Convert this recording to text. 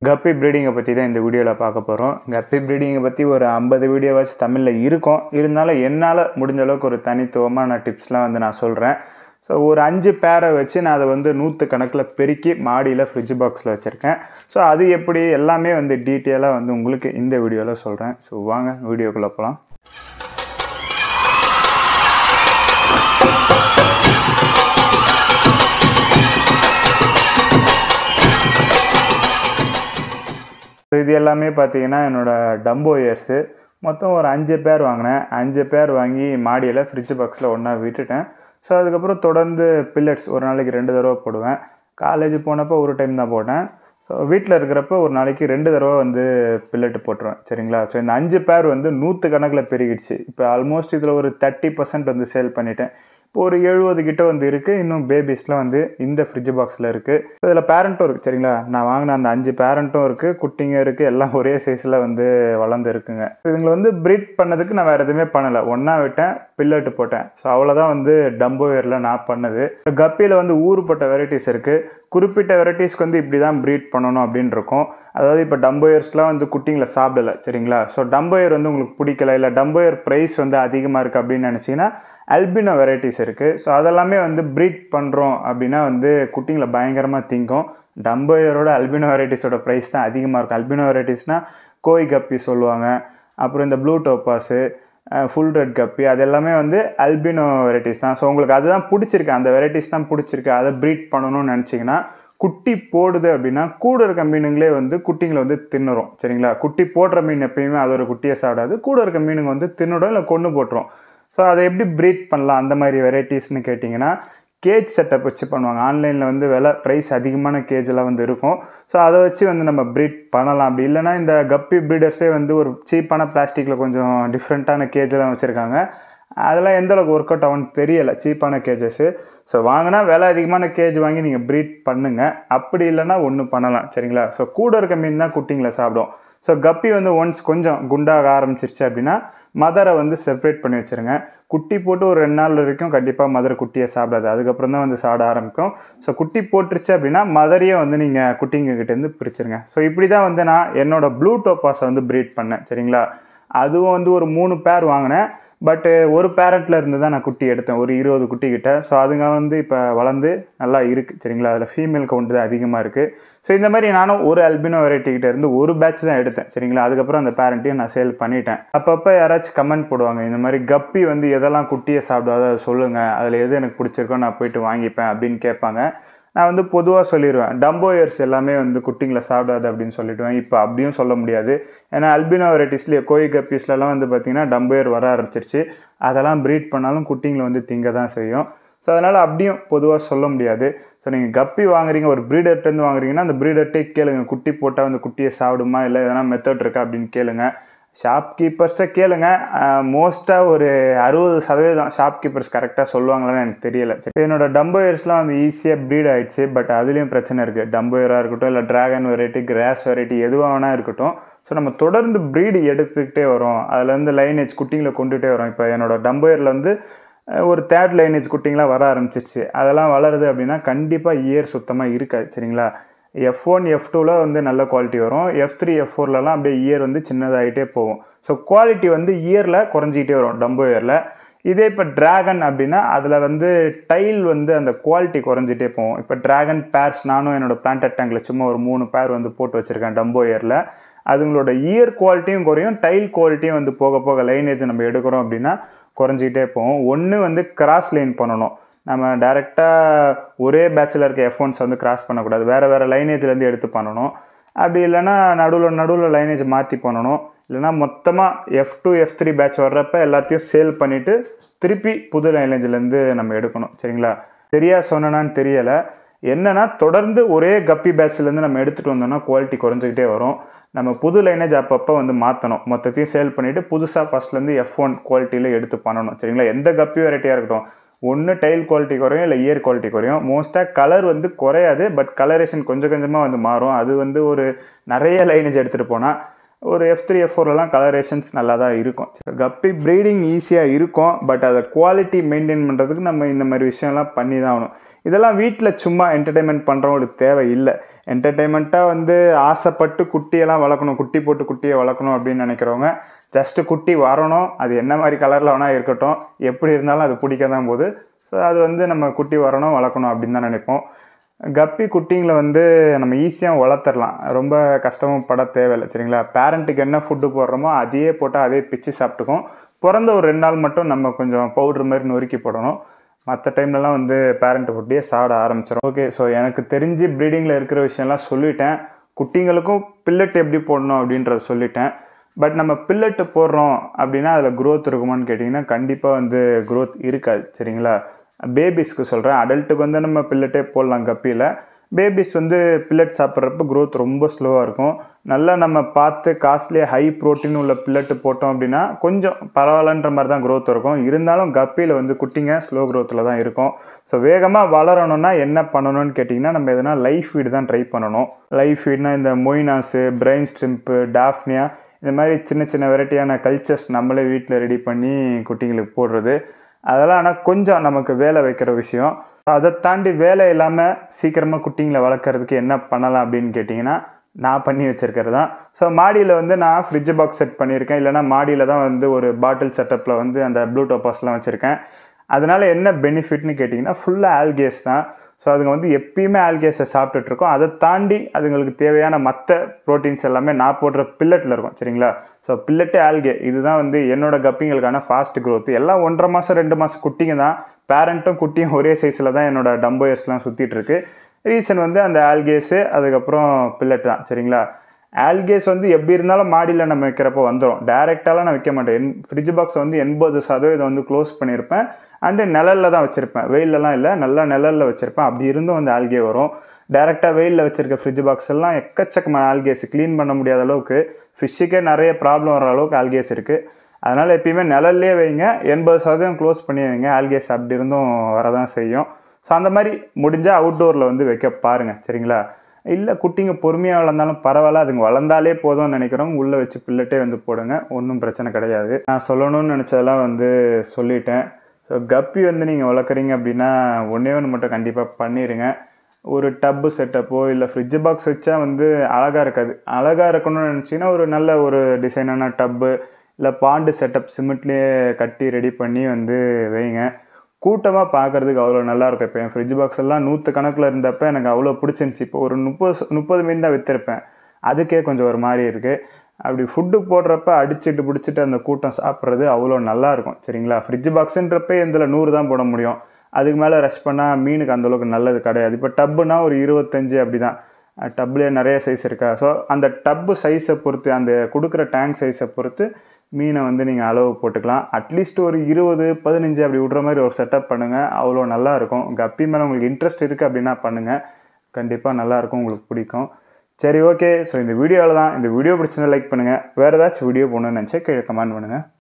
கப்பி ப்ரீடிங்கை பற்றி தான் இந்த வீடியோவில் பார்க்க போகிறோம். கப்பி ப்ரீடிங்கை பற்றி ஒரு 50 வீடியோவாச்சும் தமிழில் இருக்கும். இருந்தாலும் என்னால் முடிஞ்ச அளவுக்கு ஒரு தனித்துவமான டிப்ஸ்லாம் நான் சொல்கிறேன். ஸோ ஒரு 5 பேரை வச்சு நான் அதை 100 கணக்கில் பெருக்கி மாடியில் ஃப்ரிட்ஜ் பாக்ஸில் வச்சுருக்கேன். ஸோ அது எப்படி எல்லாமே டீட்டெயிலாக உங்களுக்கு இந்த வீடியோவில் சொல்கிறேன். ஸோ வாங்க வீடியோக்குள்ளே போகலாம். இது எல்லாமே பார்த்தீங்கன்னா என்னோடய டம்போ இயர்ஸு. மொத்தம் ஒரு 5 பேர் வாங்கினேன். 5 பேர் வாங்கி மாடியில் ஃப்ரிட்ஜ் பாக்ஸில் ஒன்றா விட்டுட்டேன். ஸோ அதுக்கப்புறம் தொடர்ந்து பில்லட்ஸ் ஒரு நாளைக்கு 2 தடவை போடுவேன். காலேஜ் போனப்போ ஒரு டைம் தான் போட்டேன். ஸோ வீட்டில் இருக்கிறப்ப ஒரு நாளைக்கு 2 தடவை பில்லட்டு போட்டுருவேன். சரிங்களா? ஸோ இந்த 5 பேர் 100 கணக்கில் பெருகிடுச்சு. இப்போ ஆல்மோஸ்ட் இதில் ஒரு 30% சேல் பண்ணிட்டேன். இப்போ ஒரு 70 கிட்ட இருக்குது. இன்னும் பேபிஸ்லாம் இந்த ஃப்ரிட்ஜ் பாக்ஸில் இருக்குது. இதில் பேரண்ட்டும் இருக்குது. சரிங்களா? நான் வாங்கின அந்த 5 பேரண்ட்டும் இருக்குது, குட்டிங்க இருக்குது, எல்லாம் ஒரே சைஸில் வளர்ந்து இருக்குங்க. இதுங்களை ப்ரீட் பண்ணதுக்கு நான் வேறு எதுவுமே பண்ணலை. ஒன்றா விட்டேன், பில்லட்டு போட்டேன். ஸோ அவ்வளோதான் டம்போ இயரில் நான் பண்ணது. கப்பியில் ஊறுபட்ட வெரைட்டிஸ் இருக்குது. குறிப்பிட்ட வெரைட்டிஸ்க்கு இப்படி தான் ப்ரீட் பண்ணணும் அப்படின்னு இருக்கும். அதாவது இப்போ டம்போ இயர்ஸ்லாம் குட்டிங்களை சாப்பிடலை. சரிங்களா? ஸோ டம்போ இயர் உங்களுக்கு பிடிக்கல, இல்லை டம்போ இயர் ப்ரைஸ் அதிகமாக இருக்குது அப்படின்னு நினச்சிங்கன்னா அல்பினோ வெரைட்டிஸ் இருக்குது. ஸோ அதெல்லாமே ப்ரீட் பண்ணுறோம் அப்படின்னா குட்டிங்களை பயங்கரமாக திங்கும். டம்போ இயரோட அல்பினோ வெரைட்டிஸோட ப்ரைஸ் தான் அதிகமாக இருக்கும். அல்பினோ வெரைட்டிஸ்னால் கோய் கப்பி சொல்லுவாங்க, அப்புறம் இந்த ப்ளூ டோப்பாஸு, ஃபுல் ரெட் கப்பி, அது எல்லாமே அல்பினோ வெரைட்டிஸ் தான். ஸோ உங்களுக்கு அதுதான் பிடிச்சிருக்கு, அந்த வெரைட்டிஸ் தான் பிடிச்சிருக்கு, அதை ப்ரீட் பண்ணணும்னு நினச்சிங்கன்னா குட்டி போடுது அப்படின்னா கூட இருக்க மீனுங்களே குட்டிங்களை தின்னுரும். சரிங்களா? குட்டி போடுற மீன் எப்பயுமே அதோட குட்டியை சாப்பிடாது. கூட இருக்க மீனுங்க தின்னுடும், இல்லை கொன்று போட்டுரும். ஸோ அதை எப்படி ப்ரீட் பண்ணலாம் அந்த மாதிரி வெரைட்டிஸ்னு கேட்டிங்கன்னா கேஜ் செட்டப் வச்சு பண்ணுவாங்க. ஆன்லைனில் விலை ப்ரைஸ் அதிகமான கேஜெலாம் இருக்கும். ஸோ அதை வச்சு நம்ம ப்ரீட் பண்ணலாம். அப்படி இல்லைனா இந்த கப்பி ப்ரீடர்ஸே ஒரு சீப்பான பிளாஸ்டிக்கில் கொஞ்சம் டிஃப்ரெண்ட்டான கேஜெலாம் வச்சுருக்காங்க. அதெல்லாம் எந்தளவுக்கு ஒர்க் அவுட் ஆகும்னு தெரியலை, சீப்பான கேஜஸ்ஸு. ஸோ வாங்கினா விலை அதிகமான கேஜ் வாங்கி நீங்கள் ப்ரீட் பண்ணுங்கள். அப்படி இல்லைனா ஒன்றும் பண்ணலாம். சரிங்களா? ஸோ கூட இருக்க மீன் தான் குட்டிங்களை சாப்பிடும். ஸோ கப்பி ஒன்ஸ் கொஞ்சம் குண்டாக ஆரம்பிச்சிருச்சு அப்படின்னா மதரை செப்பரேட் பண்ணி வச்சுருங்க. குட்டி போட்டு ஒரு 2 நாள் வரைக்கும் கண்டிப்பாக மதரை குட்டியை சாப்பிடாது. அதுக்கப்புறம் தான் சாப்பிட ஆரம்பிக்கும். ஸோ குட்டி போட்டுருச்சு அப்படின்னா மதரையே நீங்கள் குட்டிங்கக்கிட்டேருந்து பிரிச்சுருங்க. ஸோ இப்படி தான் நான் என்னோடய ப்ளூ டோப்பாஸை ப்ரீட் பண்ணேன். சரிங்களா? அதுவும் ஒரு 3 பேர் வாங்கினேன். பட்டு ஒரு பேரண்ட்டில் இருந்து தான் நான் குட்டி எடுத்தேன், ஒரு 20 குட்டிக்கிட்ட. ஸோ அதுங்க இப்போ வளர்ந்து நல்லா இருக்குது. சரிங்களா? அதில் ஃபீமேல் கவுண்ட் தான் அதிகமாக இருக்குது. ஸோ இந்த மாதிரி நானும் ஒரு அல்பினோ வெரைட்டிக்கிட்ட இருந்து ஒரு பேட்ச் தான் எடுத்தேன். சரிங்களா? அதுக்கப்புறம் அந்த பேரண்ட்டையும் நான் சேல் பண்ணிட்டேன். அப்பப்போ யாராச்சும் கமெண்ட் போடுவாங்க, இந்த மாதிரி கப்பி எதெல்லாம் குட்டியை சாப்பிடாத அதை சொல்லுங்கள், அதில் எது எனக்கு பிடிச்சிருக்கோ நான் போயிட்டு வாங்கிப்பேன் அப்படின்னு கேட்பாங்க. நான் பொதுவாக சொல்லிடுவேன், டம்போ இயர்ஸ் எல்லாமே குட்டிங்களை சாப்பிடாது அப்படின்னு சொல்லிவிடுவேன். இப்போ அப்படியும் சொல்ல முடியாது. ஏன்னா அல்பினோ வெரைட்டிஸ்லேயே கோய் கப்பீஸ்லாம் பார்த்திங்கன்னா டம்போ இயர் வர ஆரம்பிச்சிருச்சு. அதெல்லாம் ப்ரீட் பண்ணாலும் குட்டிங்களை திங்க தான் செய்யும். ஸோ அதனால் அப்படியும் பொதுவாக சொல்ல முடியாது. ஸோ நீங்கள் கப்பி வாங்குறீங்க, ஒரு ப்ரீடர்ட்டேருந்து வாங்குறீங்கன்னா அந்த ப்ரீடர்ட்டே கேளுங்க, குட்டி போட்டால் குட்டியை சாப்பிடுமா, இல்லை எதனா மெத்தட் இருக்கா அப்படின்னு கேளுங்க. ஷாப்கீப்பர்ஸ்ட்டை கேளுங்க. மோஸ்ட்டாக ஒரு 60% ஷாப்கீப்பர்ஸ் கரெக்டாக சொல்லுவாங்களான்னு எனக்கு தெரியலை. சரி, என்னோடய டம்போ இயர்ஸ்லாம் ஈஸியாக ப்ரீட் ஆகிடுச்சு. பட் அதுலேயும் பிரச்சனை இருக்குது. டம்போ இயராக இருக்கட்டும், இல்லை ட்ராகன் வெரைட்டி, கிராஸ் வெரைட்டி, எதுவாக வேணா இருக்கட்டும். ஸோ நம்ம தொடர்ந்து ப்ரீடு எடுத்துக்கிட்டே வரோம். அதுலேருந்து லைனேஜ் குட்டிங்களை கொண்டுகிட்டே வரோம். இப்போ என்னோடய டம்போ இயரில் ஒரு 3rd லைனேஜ் குட்டிங்களாம் வர ஆரம்பிச்சிச்சு. அதெல்லாம் வளருது அப்படின்னா கண்டிப்பாக இயர் சுத்தமாக இருக்காது. சரிங்களா? F1 F2ல் நல்ல குவாலிட்டி வரும். F3 F4லலாம் அப்படியே இயர் சின்னதாகிட்டே போகும். ஸோ குவாலிட்டி இயரில் குறைஞ்சிக்கிட்டே வரும் டம்போ இயரில். இதே இப்போ ட்ராகன் அப்படின்னா அதில் டைல் அந்த குவாலிட்டி குறைஞ்சிட்டே போகும். இப்போ ட்ராகன் பேர்ஸ் நானும் என்னோடய பிளான்டட் டேங்கில் சும்மா ஒரு 3 பேர் போட்டு வச்சுருக்கேன் டம்போ இயரில். அதுங்களோட இயர் குவாலிட்டியும் குறையும், டைல் குவாலிட்டியும் போக போக லைனேஜ் நம்ம எடுக்கிறோம் அப்படின்னா குறைஞ்சிக்கிட்டே போகும். ஒன்று கிராஸ் லைன் பண்ணணும். நம்ம டைரெக்டாக ஒரே பேட்சில் இருக்க F1s கிராஸ் பண்ணக்கூடாது. வேறு லைனேஜ்லேருந்து எடுத்து பண்ணணும். அப்படி இல்லைன்னா நடுவில் லைனேஜ் மாற்றி பண்ணணும். இல்லைனா மொத்தமாக F2 F3 பேட்ச் வர்றப்ப எல்லாத்தையும் சேல் பண்ணிவிட்டு திருப்பி புது லைனேஜ்லேருந்து நம்ம எடுக்கணும். சரிங்களா? சரியாக சொன்னேன்னு தெரியலை. என்னென்னா தொடர்ந்து ஒரே கப்பி பேட்ச்லேருந்து நம்ம எடுத்துகிட்டு வந்தோம்னா குவாலிட்டி குறைஞ்சிக்கிட்டே வரும். நம்ம புது லைனேஜ் அப்பப்போ மாற்றணும். மொத்தத்தையும் சேல் பண்ணிவிட்டு புதுசாக ஃபஸ்ட்லேருந்து F1 குவாலிட்டியில் எடுத்து பண்ணணும். சரிங்களா? எந்த கப்பி வெரைட்டியாக இருக்கட்டும், ஒன்று டைல் குவாலிட்டி குறையும், இல்லை இயர் குவாலிட்டி குறையும். மோஸ்ட்டாக கலர் குறையாது, பட் கலரேஷன் கொஞ்சம் கொஞ்சமாக மாறும். அது ஒரு நிறைய லைனேஜ் எடுத்துகிட்டு போனால் ஒரு F3 F4லலாம் கலரேஷன்ஸ் நல்லா தான் இருக்கும். கப்பி ப்ரீடிங் ஈஸியாக இருக்கும். பட் அதை குவாலிட்டி மெயின்டைன் பண்ணுறதுக்கு நம்ம இந்த மாதிரி விஷயம்லாம் பண்ணி தான் ஆகணும். இதெல்லாம் வீட்டில் சும்மா என்டர்டெயின்மெண்ட் பண்ணுறவங்களுக்கு தேவை இல்லை. என்டர்டெயின்மெண்ட்டாக வந்து ஆசைப்பட்டு குட்டியெல்லாம் வளர்க்கணும், குட்டி போட்டு குட்டியை வளர்க்கணும் அப்படின்னு நினைக்கிறவங்க ஜஸ்ட்டு குட்டி வரணும், அது என்ன மாதிரி கலரில் வேணால் இருக்கட்டும், எப்படி இருந்தாலும் அது பிடிக்க தான் போகுது. ஸோ அது வந்து நம்ம குட்டி வரணும் வளர்க்கணும் அப்படின்னு தான் நினைப்போம். கப்பி குட்டிங்களை வந்து நம்ம ஈஸியாக வளர்த்துடலாம், ரொம்ப கஷ்டமும் பட தேவையில்லை சரிங்களா. பேரண்ட்டுக்கு என்ன ஃபுட்டு போடுறோமோ அதையே போட்டால் அதே பிச்சு சாப்பிட்டுக்கும். பிறந்த ஒரு 2 நாள் மட்டும் நம்ம கொஞ்சம் பவுட்ரு மாதிரி நொறுக்கி போடணும். மற்ற டைம்லலாம் வந்து பேரண்ட் ஃபுட்டையே சாப்பிட ஆரம்பிச்சிடும். ஓகே, ஸோ எனக்கு தெரிஞ்சு ப்ரீடிங்கில் இருக்கிற விஷயம்லாம் சொல்லிட்டேன். குட்டிங்களுக்கும் பில்லட் எப்படி போடணும் அப்படின்றத சொல்லிட்டேன். பட் நம்ம பில்லட்டு போடுறோம் அப்படின்னா அதில் க்ரோத் இருக்குமான்னு கேட்டிங்கன்னா கண்டிப்பாக வந்து க்ரோத் இருக்காது சரிங்களா. பேபிஸ்க்கு சொல்கிறேன், அடல்ட்டுக்கு வந்து நம்ம பில்லட்டே போடலாம் கப்பியில். பேபிஸ் வந்து பில்லட் சாப்பிட்றப்ப க்ரோத் ரொம்ப ஸ்லோவாக இருக்கும். நல்லா நம்ம பார்த்து காஸ்ட்லியாக ஹை ப்ரோட்டீன் உள்ள பில்லட்டு போட்டோம் அப்படின்னா கொஞ்சம் பரவாயில்லன்ற மாதிரி தான் க்ரோத் இருக்கும். இருந்தாலும் கப்பியில் வந்து குட்டிங்க ஸ்லோ க்ரோத்தில் தான் இருக்கும். ஸோ வேகமாக வளரணும்னா என்ன பண்ணணும்னு கேட்டிங்கன்னா நம்ம எதனா லைஃப் ஃபீடு தான் ட்ரை பண்ணணும். லைஃப் ஃபீட்னா இந்த மொய்னாஸு, பிரெயின் ஸ்ட்ரிம்ப்பு, டாஃப்னியா இந்த மாதிரி சின்ன சின்ன வெரைட்டியான கல்ச்சர்ஸ் நம்மளே வீட்டில் ரெடி பண்ணி குட்டிங்களுக்கு போடுறது. அதெல்லாம் ஆனால் கொஞ்சம் நமக்கு வேலை வைக்கிற விஷயம். அதை தாண்டி வேலை இல்லாமல் சீக்கிரமாக குட்டிங்களை வளர்க்குறதுக்கு என்ன பண்ணலாம் அப்படின்னு கேட்டிங்கன்னா நான் பண்ணி வச்சுருக்கிறது தான். ஸோ மாடியில் வந்து நான் ஃப்ரிட்ஜ் பாக்ஸ் செட் பண்ணியிருக்கேன், இல்லைனா மாடியில் தான் வந்து ஒரு பாட்டில் செட்டப்பில் வந்து அந்த ப்ளூ டோப்பாஸ்லாம் வச்சுருக்கேன். அதனால் என்ன பெனிஃபிட்னு கேட்டிங்கன்னா ஃபுல்லாக ஆல்கேஸ் தான். ஸோ அதுங்க வந்து எப்பயுமே ஆல்கேஸை சாப்பிட்டுட்ருக்கோம். அதை தாண்டி அதுங்களுக்கு தேவையான மற்ற ப்ரோட்டீன்ஸ் எல்லாமே நான் போடுற பில்லட்டில் இருக்கும் சரிங்களா. ஸோ பில்லட்டு ஆல்கே இதுதான் வந்து என்னோடய கப்பிங்களுக்கான ஃபாஸ்ட் க்ரோத். எல்லாம் 1.5 மாதம் 2 மாதம் குட்டிங்க தான். பேரண்ட்டும் குட்டியும் ஒரே சைஸில் தான் என்னோடய டம்போயர்ஸ்லாம் சுற்றிட்டுருக்கு. ரீசன் வந்து அந்த ஆல்கேஸு அதுக்கப்புறம் பில்லட் தான் சரிங்களா. ஆல்கேஸ் வந்து எப்படி இருந்தாலும் மாடியில் நம்ம வைக்கிறப்போ வந்துடும், டேரெக்டாலாம் நான் வைக்க மாட்டேன். ஃப்ரிட்ஜ் பாக்ஸை வந்து 80% வந்து க்ளோஸ் பண்ணியிருப்பேன். அண்டு நிழலில் தான் வச்சுருப்பேன், வெயிலெலாம் இல்லை, நல்லா நிழலில் வச்சுருப்பேன். அப்படி இருந்தும் வந்து ஆல்கே வரும். டேரெக்டாக வெயிலில் வச்சுருக்க ஃப்ரிட்ஜ் பாக்ஸ் எல்லாம் எக்கச்சக்கமான ஆல்கேஸ், க்ளீன் பண்ண முடியாத அளவுக்கு, ஃபிஷ்ஷுக்கே நிறைய ப்ராப்ளம் வர அளவுக்கு ஆல்கேஸ் இருக்குது. அதனால் எப்பயுமே நிழல்லே வைங்க, 80% க்ளோஸ் பண்ணி வைங்க. ஆல்கேஸ் அப்படி இருந்தும் வரதான் செய்யும். ஸோ அந்த மாதிரி முடிஞ்சால் அவுட்டோரில் வந்து வைக்க பாருங்கள் சரிங்களா. இல்லை குட்டிங்க பொறுமையாக வளர்ந்தாலும் பரவாயில்ல, அதுங்க வளர்ந்தாலே போதும்னு நினைக்கிறவங்க உள்ளே வச்சு பில்லட்டே வந்து போடுங்க, ஒன்றும் பிரச்சனை கிடையாது. நான் சொல்லணும்னு நினச்சதெல்லாம் வந்து சொல்லிட்டேன். ஸோ கப்பி வந்து நீங்கள் வளர்க்குறீங்க அப்படின்னா ஒன்றே ஒன்று மட்டும் கண்டிப்பாக பண்ணிடுங்க. ஒரு டப்பு செட்டப்போ இல்லை ஃப்ரிட்ஜ் பாக்ஸ் வச்சா வந்து அழகாக இருக்காது. அழகாக இருக்கணும்னு நினச்சிங்கன்னா ஒரு நல்ல ஒரு டிசைனான டப்பு இல்லை பாண்டு செட்டப் சிமெண்ட்லேயே கட்டி ரெடி பண்ணி வந்து வைங்க. கூட்டமாக பார்க்குறதுக்கு அவ்வளோ நல்லாயிருக்கும். இப்போ என் ஃப்ரிட்ஜ் பாக்ஸ் எல்லாம் 100 கணக்கில் இருந்தப்போ எனக்கு அவ்வளோ பிடிச்சிருந்துச்சி. இப்போ ஒரு 30 மீன் தான் விற்றுருப்பேன், அதுக்கே கொஞ்சம் ஒரு மாதிரி இருக்குது. அப்படி ஃபுட்டு போடுறப்ப அடிச்சுட்டு பிடிச்சிட்டு அந்த கூட்டம் சாப்பிட்றது அவ்வளோ நல்லாயிருக்கும் சரிங்களா. ஃப்ரிட்ஜ் பாக்ஸுன்றப்ப இதில் 100 தான் போட முடியும், அதுக்கு மேலே ரஷ் பண்ணால் மீனுக்கு அந்தளவுக்கு நல்லது கிடையாது. இப்போ டப்புனா ஒரு 25 அப்படி தான், டப்புலேயே நிறைய சைஸ் இருக்கா. ஸோ அந்த டப்பு சைஸை பொறுத்து, அந்த கொடுக்குற டேங்க் சைஸை பொறுத்து மீனை வந்து நீங்கள் அளவு போட்டுக்கலாம். அட்லீஸ்ட் ஒரு 20, 15 அப்படி விட்ற மாதிரி ஒரு செட்டப் பண்ணுங்கள், அவ்வளோ நல்லாயிருக்கும். கப்பி மேலே உங்களுக்கு இன்ட்ரெஸ்ட் இருக்குது அப்படின்னா பண்ணுங்கள், கண்டிப்பாக நல்லாயிருக்கும், உங்களுக்கு பிடிக்கும். சரி ஓகே, ஸோ இந்த வீடியோவில் தான். இந்த வீடியோ பிடிச்சிருந்தா லைக் பண்ணுங்கள். வேறு ஏதாச்சும் வீடியோ போகணுன்னு நினச்சா கீழே கமெண்ட் பண்ணுங்கள்.